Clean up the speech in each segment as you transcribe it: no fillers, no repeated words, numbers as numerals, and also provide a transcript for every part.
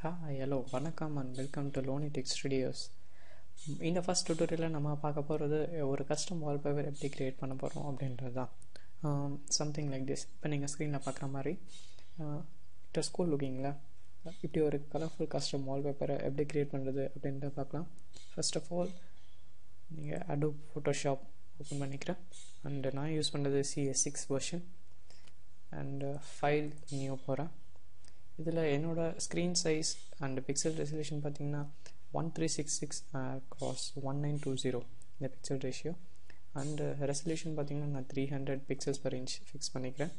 Hello, வணக்கம் and welcome to Lonely Tech Studios. இந்த first டுட்டோரியலில் நம்ம பார்க்க போகிறது ஒரு கஸ்டம் வால்பேப்பர் எப்படி க்ரியேட் பண்ண போகிறோம் அப்படின்றது தான். Something like this. இப்போ நீங்கள் ஸ்க்ரீனில் பார்க்குற மாதிரி இட் ஸ்கூல் லுக்கிங்களா, இப்படி ஒரு கலர்ஃபுல் கஸ்டம் வால்பேப்பரை எப்படி க்ரியேட் பண்ணுறது அப்படின்றத பார்க்கலாம். ஃபர்ஸ்ட் ஆஃப் ஆல் நீங்கள் அடோப் ஃபோட்டோஷாப் ஓப்பன் பண்ணிக்கிறேன். அண்டு நான் யூஸ் பண்ணுறது CS6 version and file new போகிறேன். இதில் என்னோடய screen size and pixel resolution பார்த்திங்கன்னா 1366 x 1920 இந்த பிக்சல் ரேஷியோ. அண்டு ரெசல்யூஷன் பார்த்திங்கன்னா நான் 300 pixels per inch ஃபிக்ஸ் பண்ணிக்கிறேன்.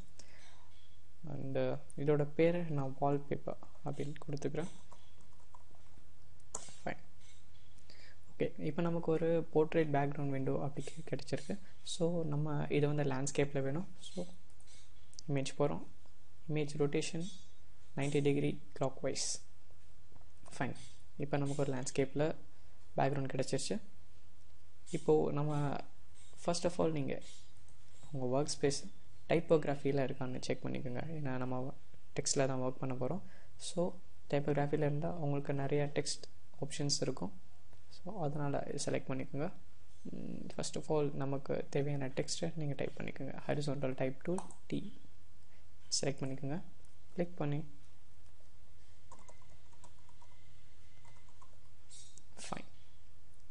அண்டு இதோட பேரை நான் வால்பேப்பர் அப்படின்னு கொடுத்துக்கிறேன். ஃபைன். ஓகே, இப்போ நமக்கு ஒரு போர்ட்ரேட் பேக்ரவுண்ட் விண்டோ அப்படி கிடச்சிருக்கு. ஸோ நம்ம இதை வந்து லேண்ட்ஸ்கேப்பில் வேணும். ஸோ இமேஜ் போகிறோம். Image rotation 90 degree clockwise. Fine. இப்போ நமக்கு ஒரு லேண்ட்ஸ்கேப்பில் பேக்ரவுண்ட் கிடச்சிருச்சு. இப்போது நம்ம ஃபர்ஸ்ட் ஆஃப் ஆல் நீங்கள் உங்கள் ஒர்க் ஸ்பேஸ் டைப்போகிராஃபியில் இருக்கான்னு செக் பண்ணிக்கோங்க. ஏன்னா நம்ம டெக்ஸ்ட்டில் தான் ஒர்க் பண்ண போகிறோம். ஸோ டைப்போகிராஃபியில் இருந்தால் உங்களுக்கு நிறைய டெக்ஸ்ட் ஆப்ஷன்ஸ் இருக்கும். ஸோ அதனால் செலக்ட் பண்ணிக்கோங்க. ஃபர்ஸ்ட் ஆஃப் ஆல் நமக்கு தேவையான டெக்ஸ்ட்டை நீங்கள் டைப் பண்ணிக்கோங்க. Horizontal type tool T select பண்ணிக்கோங்க. கிளிக் பண்ணி ஃபைன்,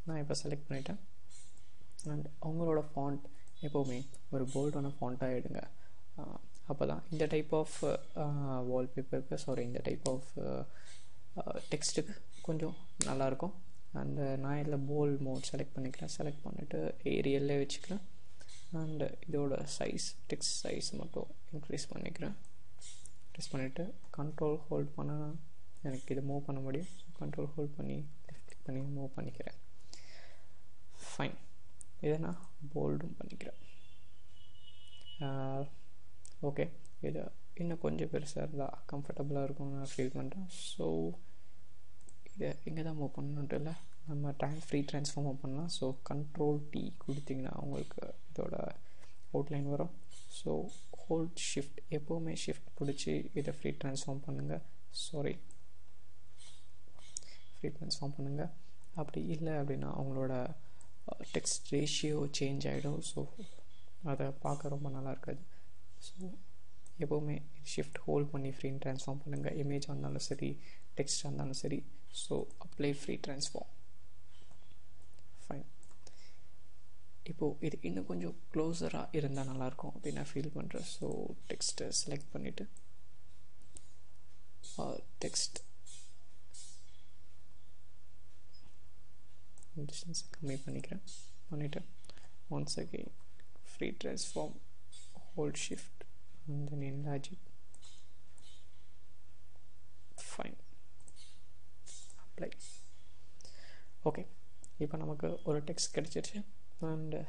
நான் இப்போ செலக்ட் பண்ணிட்டேன். அண்ட் அவங்களோட ஃபாண்ட் எப்போவுமே ஒரு போல்டான ஃபாண்ட்டாக எடுங்க. அப்போ தான் இந்த டைப் ஆஃப் வால்பேப்பருக்கு இந்த டைப் ஆஃப் டெக்ஸ்ட்டுக்கு கொஞ்சம் நல்லாயிருக்கும். அண்டு நான் இதில் போல்ட் மோட் செலக்ட் பண்ணிக்கிறேன். செலக்ட் பண்ணிவிட்டு ஏரியல்லே வச்சுக்கிறேன். அண்டு இதோட சைஸ் டெக்ஸ்ட் சைஸ் மட்டும் இன்க்ரீஸ் பண்ணிக்கிறேன். ப்ரெஸ் பண்ணிவிட்டு கண்ட்ரோல் ஹோல்ட் பண்ணால் எனக்கு இதை மூவ் பண்ண முடியும். கண்ட்ரோல் ஹோல்ட் பண்ணி லெஃப்ட் கிளிக் பண்ணி மூவ் பண்ணிக்கிறேன். ஃபைன். இதை நான் போல்டும் பண்ணிக்கிறேன். ஓகே, இது இன்னும் கொஞ்சம் பெருசாக இருந்தால் கம்ஃபர்டபுளாக இருக்கும்னு நான் ஃபீல் பண்ணுறேன். ஸோ இதை இங்கே தான் மூவ் பண்ணணுன்ட்டு இல்லை, நம்ம ஃப்ரீ ட்ரான்ஸ்ஃபார்ம் பண்ணலாம். ஸோ கண்ட்ரோல் T கொடுத்திங்கன்னா உங்களுக்கு இதோட அவுட்லைன் வரும். ஸோ ஹோல்ட் ஷிஃப்ட், எப்போவுமே ஷிஃப்ட் பிடிச்சி இதை ஃப்ரீ ட்ரான்ஸ்ஃபார்ம் பண்ணுங்கள். ஃப்ரீ ட்ரான்ஸ்ஃபார்ம் பண்ணுங்கள். அப்படி இல்லை அப்படின்னா அவங்களோட டெக்ஸ்ட் ரேஷியோ சேஞ்ச் ஆகிடும். ஸோ அதை பார்க்க ரொம்ப நல்லா இருக்காது. ஸோ எப்போவுமே ஷிஃப்ட் ஹோல்ட் பண்ணி ஃப்ரீ ட்ரான்ஸ்ஃபார்ம் பண்ணுங்கள். இமேஜ் இருந்தாலும் சரி, டெக்ஸ்டாக இருந்தாலும் சரி. So apply free transform. Fine. இப்போது இது இன்னும் கொஞ்சம் க்ளோஸராக இருந்தால் நல்லாயிருக்கும் அப்படின்னு நான் ஃபீல் பண்ணுறேன். ஸோ டெக்ஸ்ட்டை செலக்ட் பண்ணிவிட்டு டெக்ஸ்ட் டிஸ்டன்ஸை கம்மி பண்ணிவிட்டு once again free transform, hold shift and then enlarge it. Fine. Apply. Okay, இப்போ நமக்கு ஒரு டெக்ஸ்ட் கிடச்சிருச்சு. அண்டு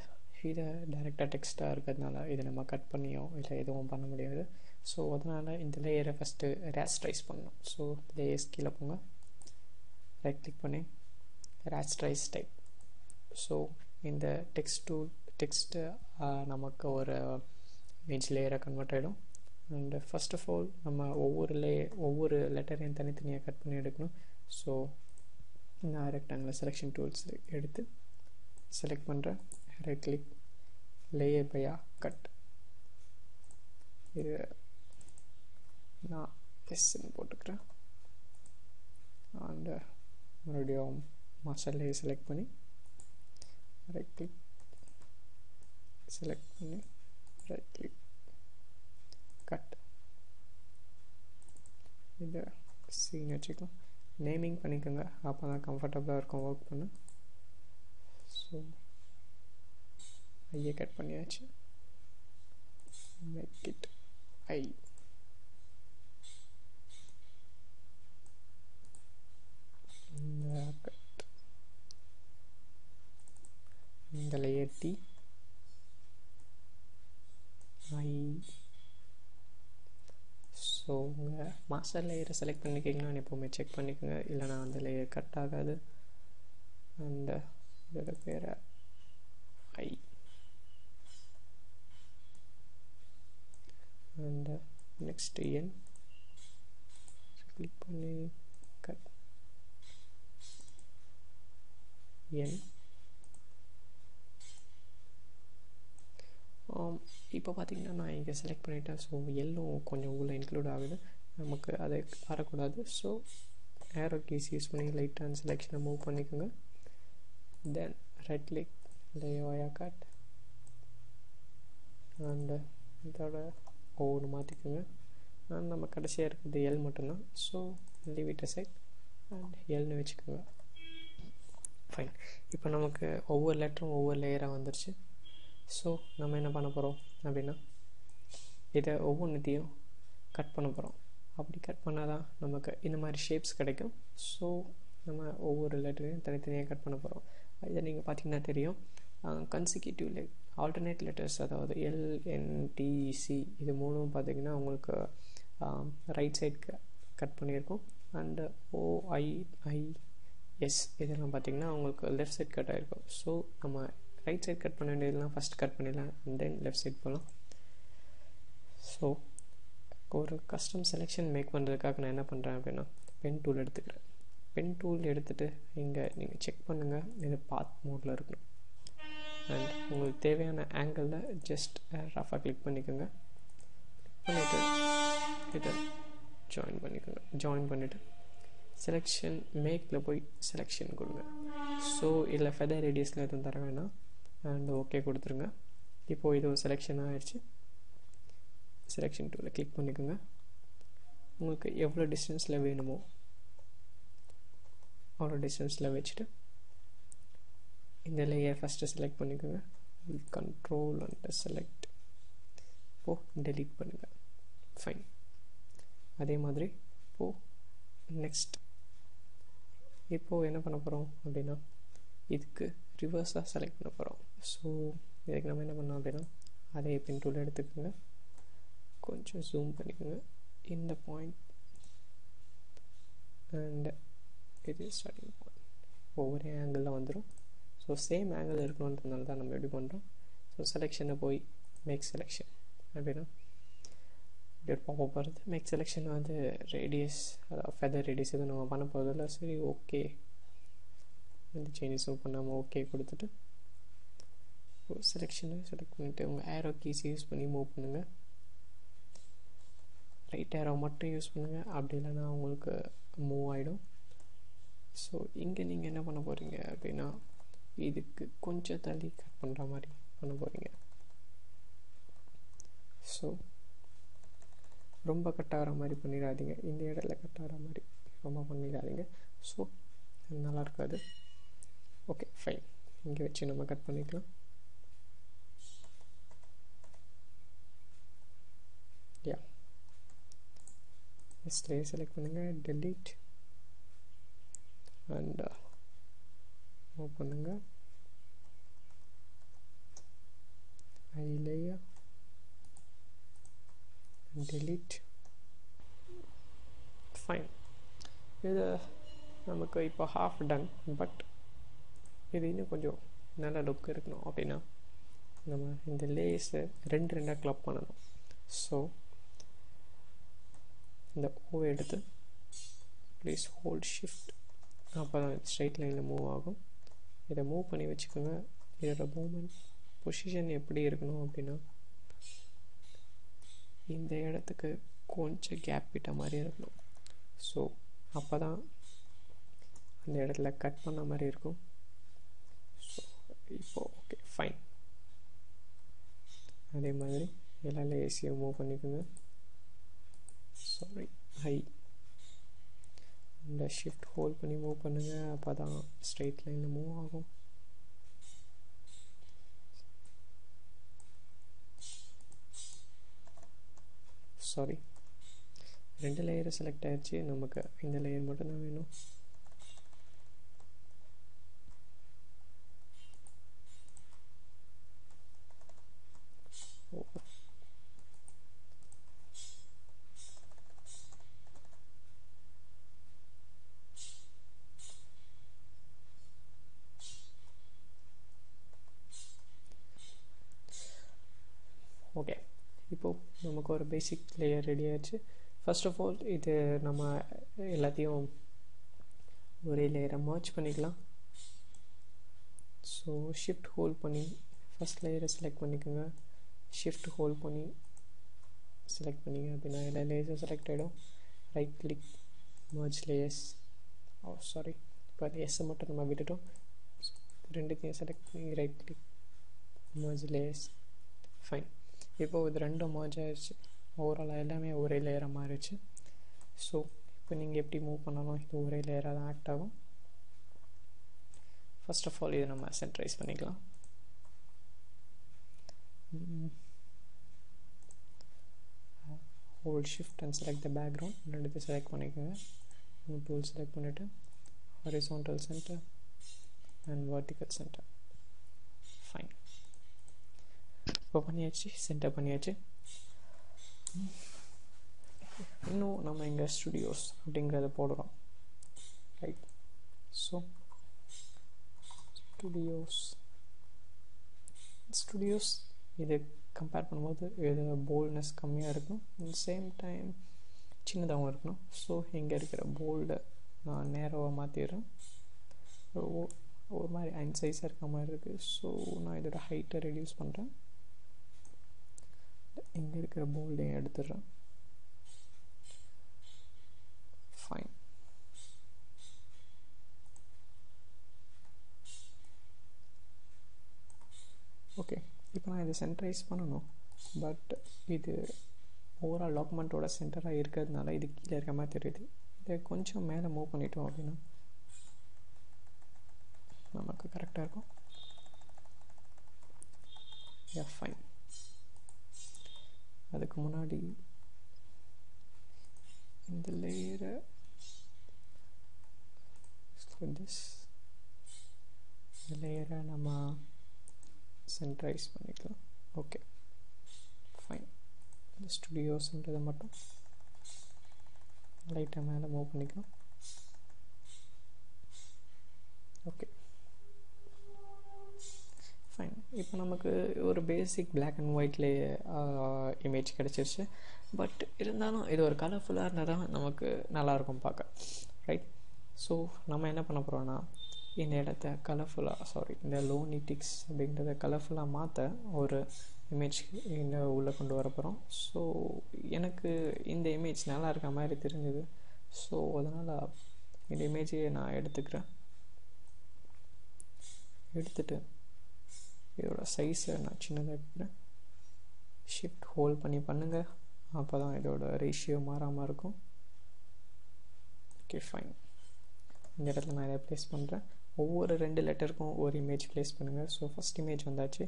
இதை டைரெக்டாக டெக்ஸ்ட்டாக இருக்கிறதுனால இதை நம்ம கட் பண்ணியோ இல்லை எதுவும் பண்ண முடியாது. ஸோ அதனால் இந்த லேயரை ஃபஸ்ட்டு ரேஸ்ட்ரைஸ் பண்ணணும். ஸோ லேயர்ஸ் கீழே போங்க, ரைட் கிளிக் பண்ணி ரேஸ்ட்ரைஸ் டைப். ஸோ இந்த டெக்ஸ்ட்டு நமக்கு ஒரு இமேஜ் லேயராக கன்வெர்ட் ஆகிடும். அண்டு ஃபர்ஸ்ட் ஆஃப் ஆல் நம்ம ஒவ்வொரு லெட்டரையும் தனித்தனியாக கட் பண்ணி எடுக்கணும். ஸோ நான் ரெக்டாங்குலர் செலெக்ஷன் டூல்ஸ் எடுத்து செலக்ட் பண்ணுறேன். Right click, layer via cut. இது நான் எஸ்ன்னு போட்டுக்கிறேன். அண்டு மறுபடியும் மாஸ்டர் லேயர் செலக்ட் பண்ணி ரைட் கிளிக் செலக்ட் பண்ணி ரைட் கிளிக் கட். இதை சீன் வச்சுக்கலாம். நேமிங் பண்ணிக்கோங்க, அப்போ தான் கம்ஃபர்டபுளாக இருக்கும் ஒர்க் பண்ண. ஸோ ஐயை கட் பண்ணியாச்சு. Make it I. கட். இந்த லேயர் T ஐ. ஸோ உங்கள் மாஸ்டர் லேயரை செலக்ட் பண்ணிக்கிங்கன்னு எப்போவுமே செக் பண்ணிக்கோங்க, இல்லைனா அந்த லேயர் கட் ஆகாது. அண்டு இதோட பேரை ஐ. அண்டு next n click பண்ணி cut என். இப்போ பார்த்திங்கன்னா நான் இங்கே செலக்ட் பண்ணிட்டேன். ஸோ எல்லும் கொஞ்சம் உள்ளே இன்க்ளூட் ஆகுது, நமக்கு அது வரக்கூடாது. ஸோ ஏரோ கீஸ் யூஸ் பண்ணி லைட்டாக அந்த செலெக்ஷனை மூவ் பண்ணிக்கோங்க. Then right click layer cut and இதோட ஒவ்வொன்று மாற்றிக்கோங்க. அண்ட் நம்ம கடைசியாக இருக்கிறது எல் மட்டும்தான். So leave it aside and எல்னு வச்சுக்கோங்க. ஃபைன். இப்போ நமக்கு ஒவ்வொரு லெட்டரும் ஒவ்வொரு லேயராக வந்துருச்சு. ஸோ நம்ம என்ன பண்ண போகிறோம் அப்படின்னா இதை ஒவ்வொன்றுத்தையும் கட் பண்ண போகிறோம். அப்படி கட் பண்ணால் தான் நமக்கு இந்த மாதிரி ஷேப்ஸ் கிடைக்கும். ஸோ நம்ம ஒவ்வொரு லெட்டரையும் தனித்தனியாக கட் பண்ண போகிறோம். இதை நீங்கள் பார்த்தீங்கன்னா தெரியும், கன்சிக்யூட்டிவ் ஆல்டர்னேட் லெட்டர்ஸ், அதாவது எல்என்டிசி இது மூணும் பார்த்திங்கன்னா உங்களுக்கு ரைட் சைட் கட் பண்ணியிருக்கோம். அண்டு ஓஐஐஎஸ் இதெல்லாம் பார்த்திங்கன்னா உங்களுக்கு லெஃப்ட் சைட் கட் ஆகிருக்கும். ஸோ நம்ம ரைட் சைட் கட் பண்ண வேண்டியதெல்லாம் ஃபஸ்ட் கட் பண்ணிடலாம், அண்ட் தென் லெஃப்ட் சைட் போகலாம். ஸோ ஒரு கஸ்டம் செலெக்ஷன் மேக் பண்ணுறதுக்காக நான் என்ன பண்ணுறேன் அப்படின்னா பென் டூல் எடுத்துக்கிறேன். பென் டூல் எடுத்துகிட்டு இங்கே நீங்கள் செக் பண்ணுங்கள், இது பாத் மோடில் இருக்கணும். அண்ட் உங்களுக்கு தேவையான ஆங்கிளில் ஜஸ்ட் ரஃபாக கிளிக் பண்ணிக்கோங்க. கிளிக் பண்ணிவிட்டு இதை ஜாயின் பண்ணிக்கோங்க. ஜாயின் பண்ணிவிட்டு செலெக்ஷன் மேக்கில் போய் செலெக்ஷன் கொடுங்க. ஸோ இதில் ஃபெதர் ரேடியஸில் எதுவும் தர வேணாம், அண்ட் ஓகே கொடுத்துருங்க. இப்போது இது ஒரு செலெக்ஷன் ஆகிடுச்சு. செலெக்ஷன் டூவில் கிளிக் பண்ணிக்கோங்க. உங்களுக்கு எவ்வளோ டிஸ்டன்ஸில் வேணுமோ அவ்வளோ டிஸ்டன்ஸில் வச்சுட்டு இந்த லேயர் ஃபஸ்ட்டு செலக்ட் பண்ணிக்கோங்க. Control and select. இப்போது டெலீட் பண்ணுங்கள். ஃபைன். அதே மாதிரி இப்போது நெக்ஸ்ட் இப்போது என்ன பண்ண போகிறோம் அப்படின்னா இதுக்கு ரிவர்ஸாக செலக்ட் பண்ண போகிறோம். ஸோ இதுக்கு நம்ம என்ன பண்ணோம் அப்படின்னா அதே பென் டூல் எடுத்துக்கோங்க, கொஞ்சம் ஜூம் பண்ணிக்கோங்க இந்த பாயிண்ட் அண்ட் இது ஸ்டார்டிங் பாயிண்ட் ஒவ்வொரு ஆங்கிளில் வந்துடும். ஸோ சேம் ஆங்கிள் இருக்கணுன்றதுனால தான் நம்ம எப்படி பண்ணுறோம். ஸோ செலெக்ஷனை போய் மேக் செலெக்ஷன் அப்படின்னா இப்படி ஒரு பாப்பப் வருது. மேக் செலெக்ஷன் வந்து ரேடியஸ், அதாவது ஃபெதர் ரேடியஸ் எதுவும் நம்ம பண்ண போகிறதில்ல. சரி ஓகே, இந்த சேஞ்சஸும் பண்ணாமல் ஓகே கொடுத்துட்டு செலெக்ஷனை செலக்ட் பண்ணிவிட்டு உங்கள் ஏரோ கீஸ் யூஸ் பண்ணி மூவ் பண்ணுங்கள். ரைட் ஏரோ மட்டும் யூஸ் பண்ணுங்கள், அப்படி இல்லைன்னா உங்களுக்கு மூவ் ஆகிடும். ஸோ இங்கே நீங்கள் என்ன பண்ண போகிறீங்க அப்படின்னா இதுக்கு கொஞ்சம் தள்ளி கட் பண்ணுற மாதிரி பண்ண போகிறீங்க. ஸோ ரொம்ப கட் ஆகிற மாதிரி பண்ணிடாதீங்க, இந்த இடத்துல கட் ஆகிற மாதிரி ரொம்ப பண்ணிடாதீங்க. ஸோ நல்லா இருக்காது. ஓகே ஃபைன், இங்கே வச்சு நம்ம கட் பண்ணிக்கலாம். யா நெக்ஸ்ட்லேயே செலக்ட் பண்ணுங்கள், டெலீட் அண்ட் மூவ் பண்ணுங்கள். ஐ லேயர் delete. ஃபைன். இது நமக்கு இப்போ ஹாஃப் டன். பட் இது இன்னும் கொஞ்சம் நல்ல லுக் இருக்கணும் அப்படின்னா நம்ம இந்த லேஸை ரெண்டாக கிளப் பண்ணணும். ஸோ இந்த ஓவை எடுத்து ப்ளீஸ் ஹோல்ட் ஷிஃப்ட், அப்போ தான் ஸ்ட்ரைட் லைனில் மூவ் ஆகும். இதை மூவ் பண்ணி வச்சுக்கோங்க. இதோட மூவ்மெண்ட் பொசிஷன் எப்படி இருக்கணும் அப்படின்னா இந்த இடத்துக்கு கொஞ்சம் கேப் விட்ட மாதிரி இருக்கணும். ஸோ அப்போ தான் அந்த இடத்துல கட் பண்ண மாதிரி இருக்கும். ஸோ இப்போது ஓகே ஃபைன். அதே மாதிரி எல்லா லேஸையும் மூவ் பண்ணிக்கோங்க. சாரி ஹை இந்த ஷிஃப்ட் ஹோல்ட் பண்ணி மூவ் பண்ணுங்கள், அப்போ தான் ஸ்ட்ரெயிட் லைனில் மூவ் ஆகும். சாரி, 2 லேயர் செலக்ட் ஆகிடுச்சு, நமக்கு இந்த லேயர் மட்டும்தான் வேணும். ஓகே, இப்போது நமக்கு ஒரு பேசிக் லேயர் ரெடி ஆகிடுச்சு. ஃபர்ஸ்ட் ஆஃப் ஆல் இது நம்ம எல்லாத்தையும் ஒரே லேயரை மர்ஜ் பண்ணிக்கலாம். ஸோ ஷிஃப்ட் ஹோல்ட் பண்ணி ஃபஸ்ட் லேயரை செலக்ட் பண்ணிக்கோங்க. ஷிஃப்ட் ஹோல்ட் பண்ணி செலக்ட் பண்ணிங்க அப்படின்னா எல்லா லேயர்ஸும் செலக்ட் ஆகிடும். Right click merge layers. Sorry, இப்போ எஸ்ஸை மட்டும் நம்ம விட்டுட்டோம். ரெண்டுத்தையும் செலக்ட் பண்ணி right click merge layers. Fine. இப்போது இது ரெண்டும் மர்ஜ் ஆகிடுச்சு. ஓவராலாக எல்லாமே ஒரே லேயராக மாறிடுச்சு. ஸோ இப்போ நீங்கள் எப்படி மூவ் பண்ணாலும் இது ஒரே லேயராக தான் ஆக்ட் ஆகும். ஃபர்ஸ்ட் ஆஃப் ஆல் இதை நம்ம சென்ட்ரைஸ் பண்ணிக்கலாம். Hold shift and select the background. ரெண்டுத்தையும் செலக்ட் பண்ணிக்கோங்க. டூல் செலக்ட் பண்ணிவிட்டு horizontal centre and vertical centre. Fine. இப்போ பண்ணியாச்சு, சென்டர் பண்ணியாச்சு. இன்னும் நம்ம இங்கே ஸ்டுடியோஸ் அப்படிங்கிறத போடுறோம். ரைட். ஸோ ஸ்டுடியோஸ் இது கம்பேர் பண்ணும்போது இது போல்ட்னஸ் கம்மியாக இருக்கும், சேம் டைம் சின்னதாகவும் இருக்கணும். ஸோ இங்கே இருக்கிற போல்டை நான் நேராக மாற்றிடுறேன். ஒரு மாதிரி அன்சைஸாக இருக்க மாதிரி இருக்குது. ஸோ நான் இதோட ஹைட்டை ரெடியூஸ் பண்ணுறேன். இங்கே இருக்கிற போல்டையும் எடுத்துடுறேன். ஃபைன். ஓகே, இப்போ நான் இதை சென்ட்ரைஸ் பண்ணணும். பட் இது ஓவரால் டாக்குமெண்ட்டோட சென்டராக இருக்கிறதுனால இது கீழே இருக்க மாதிரி தெரியுது. இதை கொஞ்சம் மேலே மூவ் பண்ணிட்டோம் அப்படின்னா நமக்கு கரெக்டாக இருக்கும். ஃபைன். அதுக்கு முன்னாடி இந்த லேயரை இந்த லேயரை நம்ம சென்ட்ரைஸ் பண்ணிக்கலாம். Okay, fine. இந்த ஸ்டுடியோஸ்ன்றதை மட்டும் லைட்டாக மேலே மூவ் பண்ணிக்கலாம். Okay, fine. இப்போ நமக்கு ஒரு பேசிக் பிளாக் அண்ட் ஒயிட்லேயே இமேஜ் கிடச்சிருச்சு. பட் இருந்தாலும் இது ஒரு கலர்ஃபுல்லாக இருந்தால் தான் நமக்கு நல்லாயிருக்கும் பார்க்க. ரைட். ஸோ நம்ம என்ன பண்ண போகிறோன்னா இந்த இடத்த இந்த லோனிடிக்ஸ் அப்படின்றத கலர்ஃபுல்லாக மாற்ற ஒரு இமேஜ் இந்த உள்ளே கொண்டு வர போகிறோம். ஸோ எனக்கு இந்த இமேஜ் நல்லா இருக்க மாதிரி தெரிஞ்சது. ஸோ அதனால் இந்த இமேஜையே நான் எடுத்துக்கிறேன். எடுத்துகிட்டு இதோட சைஸை நான் சின்னதாக இருக்கிறேன். ஷிஃப்ட் ஹோல்ட் பண்ணி பண்ணுங்கள், அப்போ தான் இதோட ரேஷியோ மாறாமல் இருக்கும். Okay, fine. இந்த இடத்துல நான் இதை ப்ளேஸ் பண்ணுறேன். ஒவ்வொரு 2 லெட்டருக்கும் ஒரு இமேஜ் ப்ளேஸ் பண்ணுங்கள். ஸோ ஃபஸ்ட் இமேஜ் வந்தாச்சு.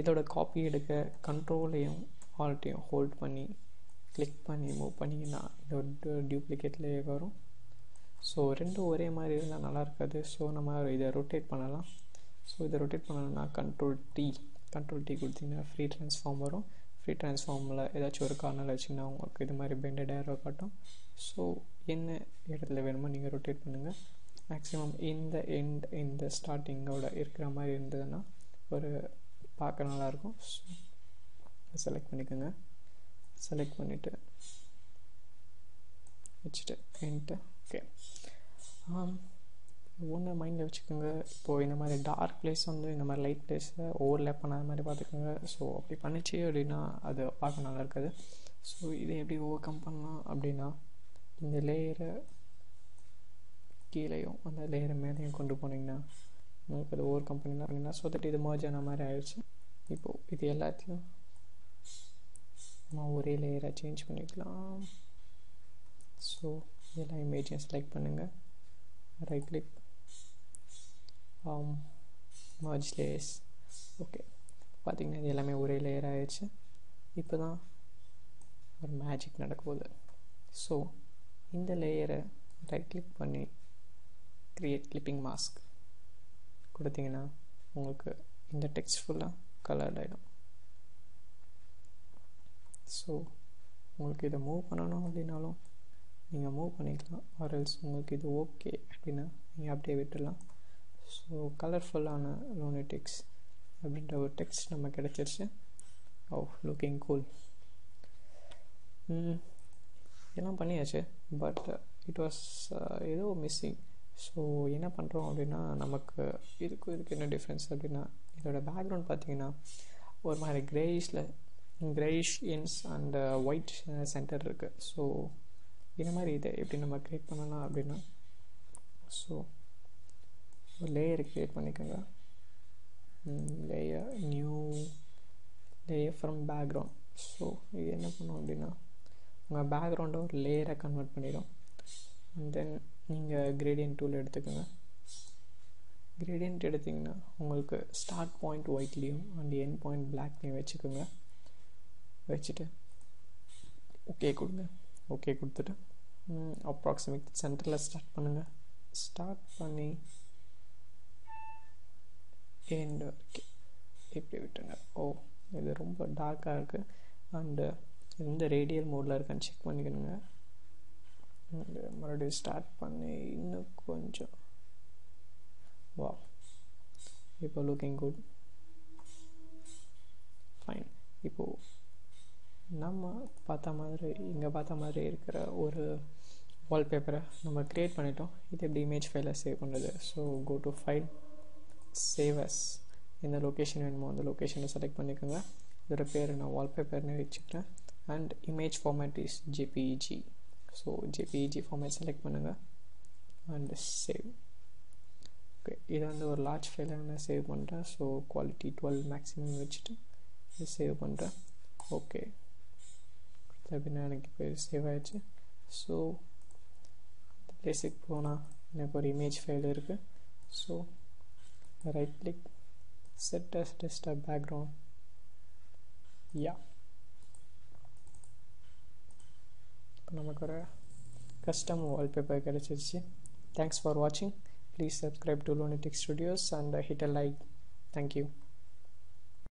இதோட காப்பி எடுக்க கண்ட்ரோலையும் ஆல்ட்டையும் ஹோல்ட் பண்ணி கிளிக் பண்ணி மூவ் பண்ணிங்கன்னா இதோட டூப்ளிகேட்லேயே வரும். ஸோ ரெண்டும் ஒரே மாதிரி இருந்தால் நல்லா இருக்காது. ஸோ நம்ம இதை ரொட்டேட் பண்ணலாம். ஸோ இதை ரொட்டேட் பண்ணணும்னா கண்ட்ரோல் டி கொடுத்திங்கன்னா ஃப்ரீ ட்ரான்ஸ்ஃபார்ம் வரும். ஃப்ரீ ட்ரான்ஸ்ஃபார்மில் ஏதாச்சும் ஒரு கார்னர் வச்சிங்கன்னா உங்களுக்கு இது மாதிரி பெண்டட் ஏரோ காட்டும். ஸோ என்ன இடத்துல வேணுமோ நீங்கள் ரொட்டேட் பண்ணுங்கள். மேக்ஸிமம் இந்த ஸ்டார்டிங்கோட இருக்கிற மாதிரி இருந்ததுன்னா ஒரு பார்க்க நல்லாயிருக்கும். ஸோ செலக்ட் பண்ணிக்கோங்க. செலக்ட் பண்ணிவிட்டு வச்சுட்டு என்ட்டு. ஓகே, ஒன்று மைண்டில் வச்சுக்கோங்க. இப்போது இந்த மாதிரி டார்க் பிளேஸ் வந்து இந்த மாதிரி லைட் பிளேஸை ஓவர்லேப் பண்ணாத மாதிரி பார்த்துக்கோங்க. ஸோ அப்படி பண்ணிச்சு அப்படின்னா அது பார்க்க நல்லா இருக்காது. ஸோ இதை எப்படி ஓவர் கம் பண்ணலாம் அப்படின்னா இந்த லேயரை கீழேயும் அந்த லேயரை மேலேயும் கொண்டு போனீங்கன்னா உங்களுக்கு அது ஓவர் கம் பண்ணிங்கன்னா ஸோ தட் இது மர்ஜ் ஆன மாதிரி ஆயிடுச்சு. இப்போது இது எல்லாத்தையும் நம்ம ஒரே லேயரை சேஞ்ச் பண்ணிக்கலாம். ஸோ எல்லா இமேஜையும் செலக்ட் பண்ணுங்கள். Right click merge layers. Okay, பார்த்திங்கன்னா இது எல்லாமே ஒரே லேயர் ஆகிடுச்சு. இப்போ தான் ஒரு மேஜிக் நடக்க போகுது. ஸோ இந்த லேயரை ரைட் கிளிக் பண்ணி க்ரியேட் கிளிப்பிங் மாஸ்க் கொடுத்தீங்கன்னா உங்களுக்கு இந்த டெக்ஸ்ட் ஃபுல்லாக கலர்ட் ஆகிடும். ஸோ உங்களுக்கு இதை மூவ் பண்ணணும் அப்படின்னாலும் நீங்கள் மூவ் பண்ணிக்கலாம். ஆர்எல்ஸ் உங்களுக்கு இது ஓகே அப்படின்னா நீங்கள் அப்படியே விட்டுடலாம். ஸோ கலர்ஃபுல்லான லோனிடிக்ஸ் அப்படின்ற ஒரு டெக்ஸ்ட் நம்ம கிடச்சிருச்சு. ஓ, லுக்கிங் கூல். எல்லாம் பண்ணியாச்சு. பட் இட் வாஸ் ஏதோ மிஸ்ஸிங். ஸோ என்ன பண்ணுறோம் அப்படின்னா, நமக்கு இதுக்கு என்ன டிஃப்ரென்ஸ் அப்படின்னா, இதோட பேக்ரவுண்ட் பார்த்திங்கன்னா ஒரு மாதிரி கிரேயிஷ் இன்ஸ் அண்ட் ஒயிட் சென்டர் இருக்குது. ஸோ இந்த மாதிரி இதை எப்படி நம்ம க்ரியேட் பண்ணலாம் அப்படின்னா, ஸோ ஒரு லேயர் க்ரியேட் பண்ணிக்கோங்க. Layer new layer from background. So இது என்ன பண்ணும் அப்படின்னா, உங்கள் பேக்ரவுண்டை ஒரு லேயரை கன்வெர்ட் பண்ணிடும். அண்ட் தென் நீங்கள் கிரேடியன்ட் டூல் எடுத்துக்கோங்க. கிரேடியன்ட் எடுத்திங்கன்னா உங்களுக்கு ஸ்டார்ட் பாயிண்ட் ஒயிட்லேயும் அண்ட் எண்ட் பாயிண்ட் பிளாக்லேயும் வச்சுக்கோங்க. வச்சுட்டு ஓகே கொடுங்க. ஓகே கொடுத்துட்டு அப்ராக்சிமேட் சென்டரில் ஸ்டார்ட் பண்ணுங்கள். ஸ்டார்ட் பண்ணி எண்ட் வரைக்கும் இப்படி விட்டுருங்க. இது ரொம்ப டார்க்காக இருக்குது அண்டு எந்த ரேடியல் மோடில் இருக்கான்னு செக் பண்ணிக்கணுங்க. மறுபடியும் ஸ்டார்ட் பண்ணி இன்னும் கொஞ்சம் வா இப்போ லுக்கிங் குட் ஃபைன். இப்போது நம்ம இங்கே பார்த்த மாதிரி இருக்கிற ஒரு வால்பேப்பரை நம்ம க்ரியேட் பண்ணிட்டோம். இது எப்படி இமேஜ் ஃபைலில் சேவ் பண்ணுறது? So go to file, save as. எந்த லொக்கேஷன் வேணுமோ அந்த லொக்கேஷனை செலக்ட் பண்ணிக்கோங்க. இதோட பேர் நான் வால்பேப்பர்னு வச்சுக்கிறேன். And image format is JPEG. So JPEG format select பண்ணுங்கள் அண்ட் சேவ். ஓகே, இதை வந்து ஒரு லார்ஜ் ஃபைலாக நான் சேவ் பண்ணுறேன். ஸோ குவாலிட்டி 12 மேக்ஸிமம் வச்சுட்டு இது சேவ் பண்ணுறேன். ஓகே, அப்படின்னா எனக்கு இப்போ சேவ் ஆகிடுச்சு. ஸோ அந்த பிளேஸுக்கு போனால் எனக்கு ஒரு இமேஜ் ஃபைல் இருக்குது. So right click, set as desktop background. இப்போ நமக்கு ஒரு கஸ்டம் வால்பேப்பர் கிடச்சிருச்சு. தேங்க்ஸ் ஃபார் வாட்சிங். Please subscribe to Lunatic Studios and hit a like. Thank you.